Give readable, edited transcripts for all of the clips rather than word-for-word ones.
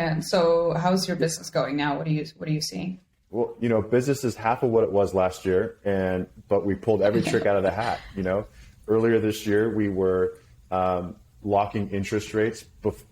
And so how's your business going now? What are you seeing? Well, business is half of what it was last year, but we pulled every trick out of the hat. Earlier this year, we were locking interest rates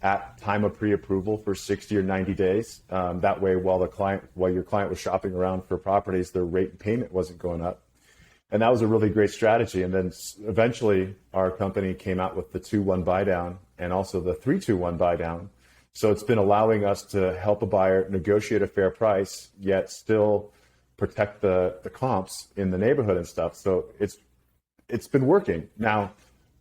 at time of pre-approval for 60 or 90 days. That way, while your client was shopping around for properties, their rate and payment wasn't going up. And that was a really great strategy. And then eventually, our company came out with the 2-1 buy down and also the 3-2-1 buy down. So it's been allowing us to help a buyer negotiate a fair price, yet still protect the comps in the neighborhood and stuff. So it's been working. Now,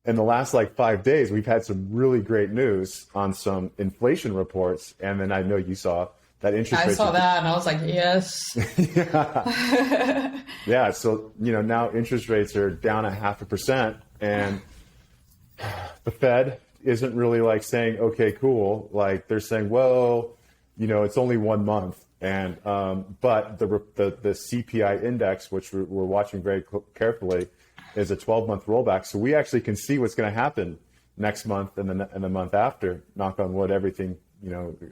in the last 5 days, we've had some really great news on some inflation reports. And then I know you saw that interest rates. I saw that and I was like, yes. Yeah. Yeah. So, now interest rates are down 0.5%. And the Fed isn't really saying, okay, cool. They're saying, well, it's only 1 month. And, but the CPI index, which we're watching very carefully, is a 12-month rollback. So we actually can see what's going to happen next month and the month after. Knock on wood, everything,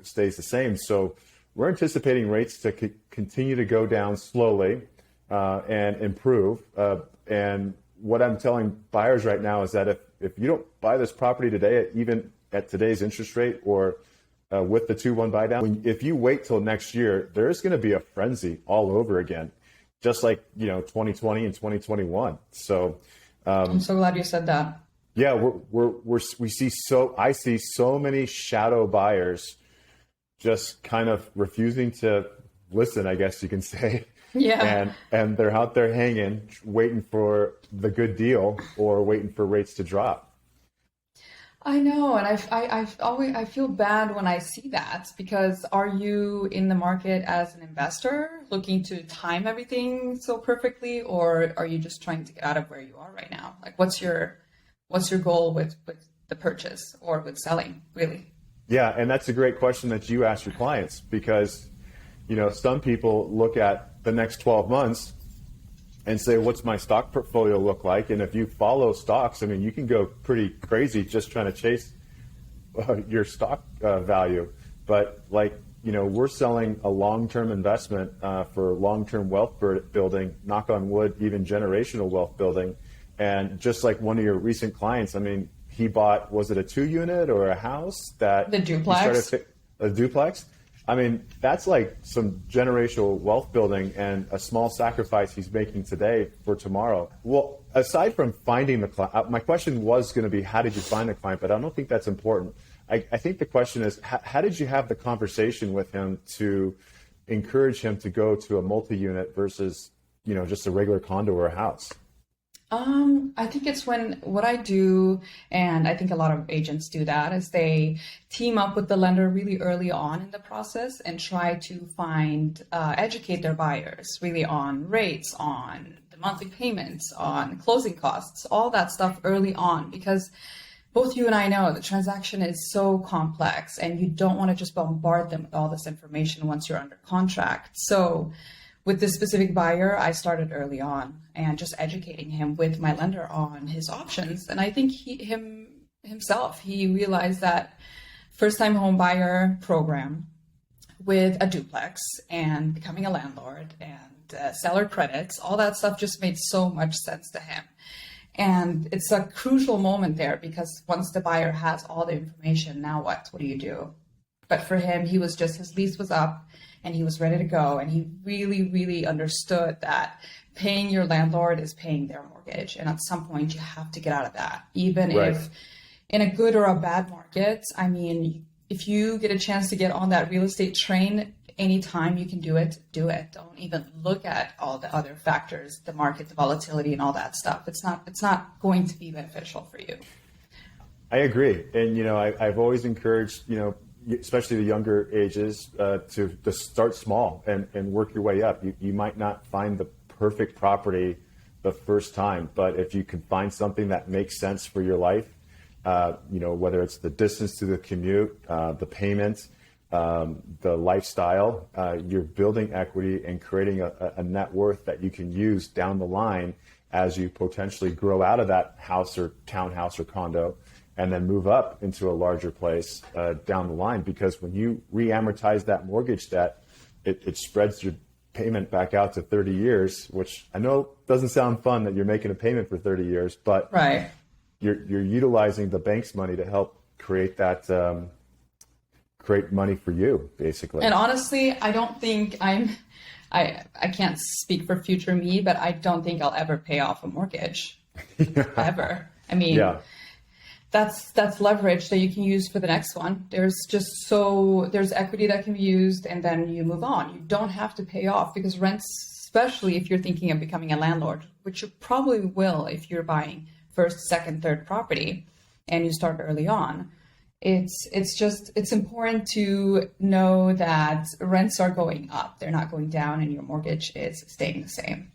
stays the same. So we're anticipating rates to continue to go down slowly and improve. And what I'm telling buyers right now is that if you don't buy this property today, even at today's interest rate or with the 2-1 buy down, if you wait till next year, there's going to be a frenzy all over again, just like 2020 and 2021. So I'm so glad you said that. Yeah, I see so many shadow buyers just kind of refusing to listen, I guess you can say. Yeah. And they're out there hanging, waiting for the good deal or waiting for rates to drop. I know, and I feel bad when I see that, because are you in the market as an investor looking to time everything so perfectly, or are you just trying to get out of where you are right now? What's your goal with the purchase or with selling, really? Yeah, and that's a great question that you ask your clients, because some people look at the next 12 months and say, what's my stock portfolio look like? And if you follow stocks, you can go pretty crazy just trying to chase your stock value. But we're selling a long-term investment for long-term wealth building, knock on wood, even generational wealth building. And just like one of your recent clients, he bought, was it a 2-unit or a house that the duplex? A duplex? That's some generational wealth building and a small sacrifice he's making today for tomorrow. Well, aside from finding the client, my question was going to be, how did you find the client? But I don't think that's important. I think the question is, how did you have the conversation with him to encourage him to go to a multi-unit versus, just a regular condo or a house? I think it's what I do, and I think a lot of agents do that, is they team up with the lender really early on in the process and try to educate their buyers really on rates, on the monthly payments, on closing costs, all that stuff early on, because both you and I know the transaction is so complex and you don't want to just bombard them with all this information once you're under contract. So with this specific buyer, I started early on and just educating him with my lender on his options. And I think he realized that first-time home buyer program with a duplex and becoming a landlord and seller credits, all that stuff just made so much sense to him. And it's a crucial moment there, because once the buyer has all the information, now what? What do you do? But for him, his lease was up and he was ready to go. And he really, really understood that paying your landlord is paying their mortgage. And at some point you have to get out of that, even right. If in a good or a bad market. If you get a chance to get on that real estate train, anytime you can do it, do it. Don't even look at all the other factors, the market, the volatility and all that stuff. It's not going to be beneficial for you. I agree. And, I've always encouraged, especially the younger ages, to start small and work your way up. You might not find the perfect property the first time, but if you can find something that makes sense for your life, whether it's the distance to the commute, the payments, the lifestyle, you're building equity and creating a net worth that you can use down the line as you potentially grow out of that house or townhouse or condo and then move up into a larger place down the line. Because when you re-amortize that mortgage debt, it spreads your payment back out to 30 years, which I know doesn't sound fun that you're making a payment for 30 years, but right. You're utilizing the bank's money to help create that, create money for you, basically. And honestly, I don't think I can't speak for future me, but I don't think I'll ever pay off a mortgage. Ever. I mean, yeah. That's leverage that you can use for the next one. There's equity that can be used, and then you move on. You don't have to pay off, because rents, especially if you're thinking of becoming a landlord, which you probably will if you're buying first, second, third property and you start early on. It's important to know that rents are going up. They're not going down, and your mortgage is staying the same.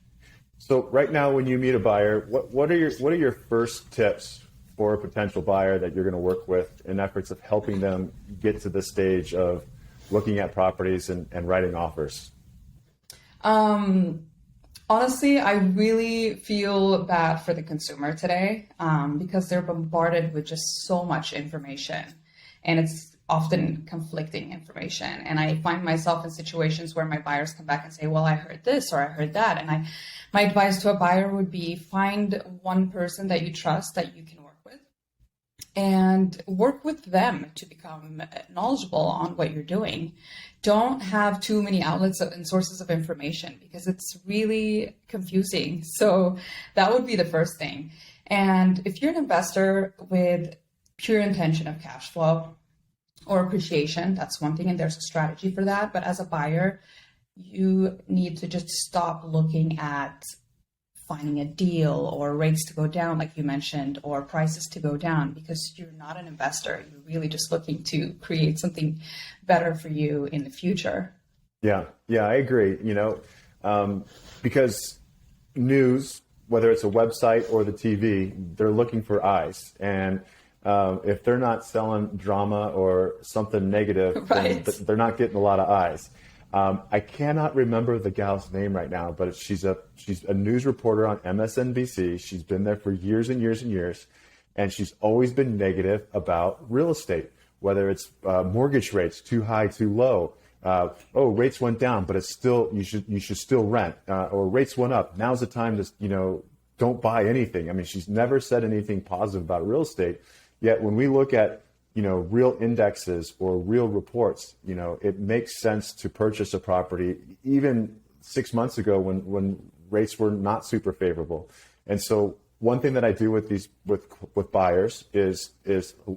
So right now, when you meet a buyer, what are your first tips for a potential buyer that you're going to work with in efforts of helping them get to the stage of looking at properties and writing offers? Honestly, I really feel bad for the consumer today, because they're bombarded with just so much information, and it's often conflicting information. And I find myself in situations where my buyers come back and say, well, I heard this or I heard that. And my advice to a buyer would be, find one person that you trust that you can work with, and work with them to become knowledgeable on what you're doing. Don't have too many outlets and sources of information, because it's really confusing. So that would be the first thing. And if you're an investor with pure intention of cash flow or appreciation, that's one thing, and there's a strategy for that. But as a buyer, you need to just stop looking at finding a deal or rates to go down, like you mentioned, or prices to go down, because you're not an investor. You're really just looking to create something better for you in the future. Yeah, I agree. Because news, whether it's a website or the TV, they're looking for eyes. And if they're not selling drama or something negative, right, then they're not getting a lot of eyes. I cannot remember the gal's name right now, but she's a news reporter on MSNBC. She's been there for years and years and years, and she's always been negative about real estate, whether it's mortgage rates too high, too low. Rates went down, but it's still you should still rent, or rates went up. Now's the time to don't buy anything. I mean, she's never said anything positive about real estate. Yet when we look at real indexes or real reports, it makes sense to purchase a property even 6 months ago when rates were not super favorable. And so one thing that I do with buyers is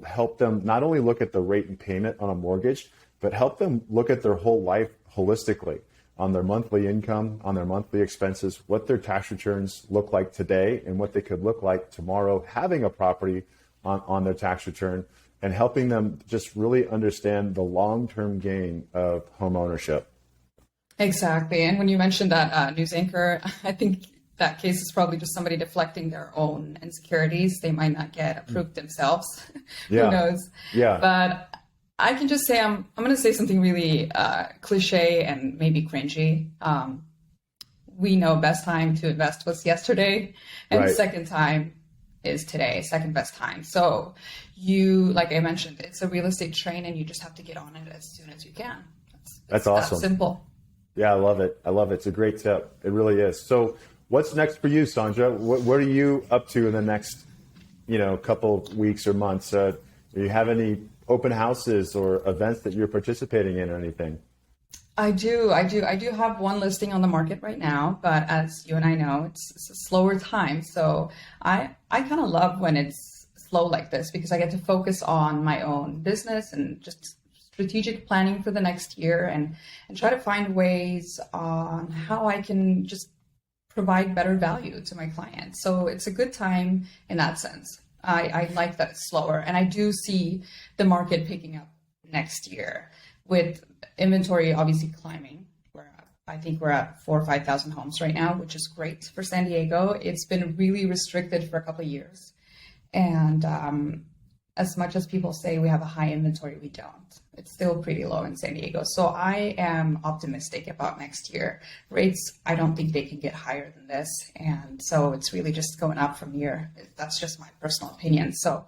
help them not only look at the rate and payment on a mortgage, but help them look at their whole life holistically, on their monthly income, on their monthly expenses, what their tax returns look like today and what they could look like tomorrow having a property on their tax return, and helping them just really understand the long-term gain of home ownership. Exactly. And when you mentioned that news anchor, I think that case is probably just somebody deflecting their own insecurities. They might not get approved themselves. Yeah. Who knows? Yeah. But I can just say, I'm going to say something really cliche and maybe cringy. We know best time to invest was yesterday, and right. Second time is today, second best time. So like I mentioned, it's a real estate train, and you just have to get on it as soon as you can. That's awesome. That simple. Yeah, I love it. It's a great tip. It really is. So what's next for you, Sandra? What are you up to in the next, couple weeks or months? Do you have any open houses or events that you're participating in or anything? I do have one listing on the market right now, but as you and I know, it's a slower time. So I kind of love when it's slow like this, because I get to focus on my own business and just strategic planning for the next year, and try to find ways on how I can just provide better value to my clients. So it's a good time in that sense. I like that it's slower, and I do see the market picking up next year with inventory obviously climbing. I think we're at 4,000 or 5,000 homes right now, which is great for San Diego. It's been really restricted for a couple of years. And as much as people say we have a high inventory, we don't. It's still pretty low in San Diego. So I am optimistic about next year. Rates, I don't think they can get higher than this. And so it's really just going up from here. That's just my personal opinion. So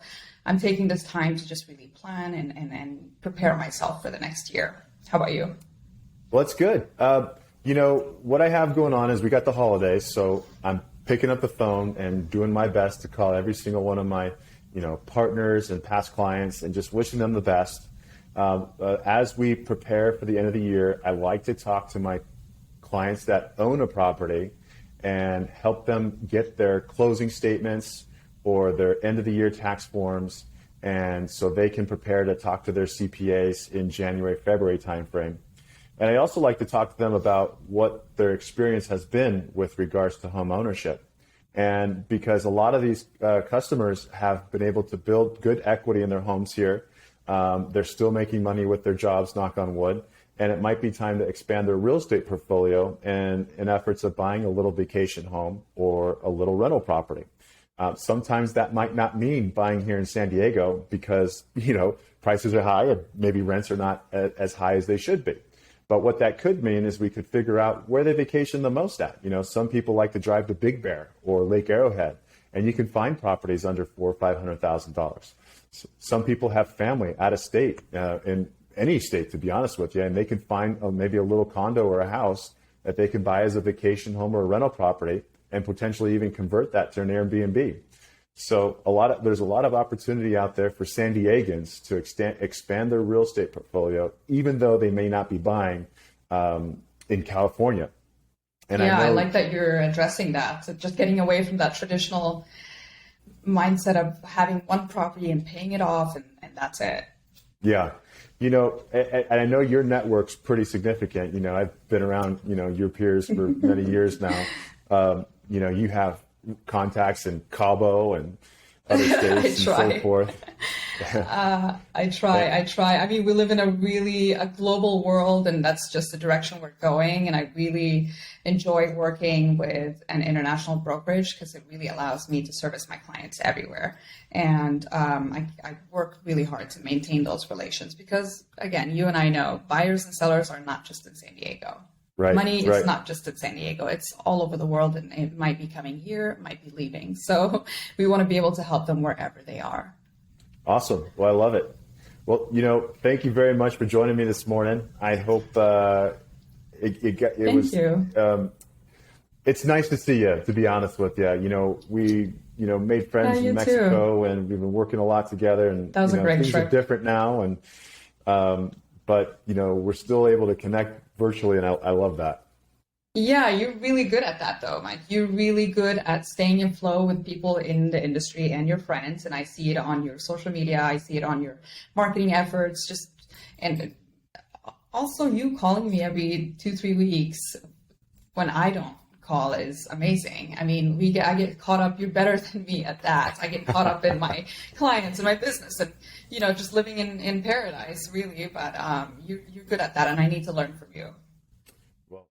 I'm taking this time to just really plan and prepare myself for the next year. How about you? Well, that's good. What I have going on is we got the holidays, so I'm picking up the phone and doing my best to call every single one of my, partners and past clients and just wishing them the best. As we prepare for the end of the year, I like to talk to my clients that own a property and help them get their closing statements or their end of the year tax forms, and so they can prepare to talk to their CPAs in January, February timeframe. And I also like to talk to them about what their experience has been with regards to home ownership. And because a lot of these customers have been able to build good equity in their homes here, they're still making money with their jobs, knock on wood, and it might be time to expand their real estate portfolio in efforts of buying a little vacation home or a little rental property. Sometimes that might not mean buying here in San Diego because, prices are high and maybe rents are not as high as they should be. But what that could mean is we could figure out where they vacation the most at. Some people like to drive to Big Bear or Lake Arrowhead, and you can find properties under $400,000 or $500,000. Some people have family out of state, in any state, to be honest with you, and they can find maybe a little condo or a house that they can buy as a vacation home or a rental property and potentially even convert that to an Airbnb. So there's a lot of opportunity out there for San Diegans to expand their real estate portfolio, even though they may not be buying in California. And I like that you're addressing that. So just getting away from that traditional mindset of having one property and paying it off and that's it. Yeah. And I know your network's pretty significant. I've been around, your peers for many years now. You have contacts in Cabo and other states and so forth. I try. I mean, we live in a global world, and that's just the direction we're going. And I really enjoy working with an international brokerage because it really allows me to service my clients everywhere. And I work really hard to maintain those relations because, again, you and I know buyers and sellers are not just in San Diego. Right, Money right. is not just in San Diego. It's all over the world, and it might be coming here, it might be leaving. So we want to be able to help them wherever they are. Awesome. Well, I love it. Well, thank you very much for joining me this morning. I hope Thank you. It's nice to see you, to be honest with you. We made friends in Mexico, and we've been working a lot together. And that was a great things trip. are different now, and but we're still able to connect virtually, and I love that. Yeah, you're really good at that though, Mike. You're really good at staying in flow with people in the industry and your friends. And I see it on your social media. I see it on your marketing efforts. And also you calling me every 2-3 weeks when I don't call is amazing. I mean, I get caught up. You're better than me at that. I get caught up in my clients and my business and, just living in paradise really. But you're good at that. And I need to learn from you.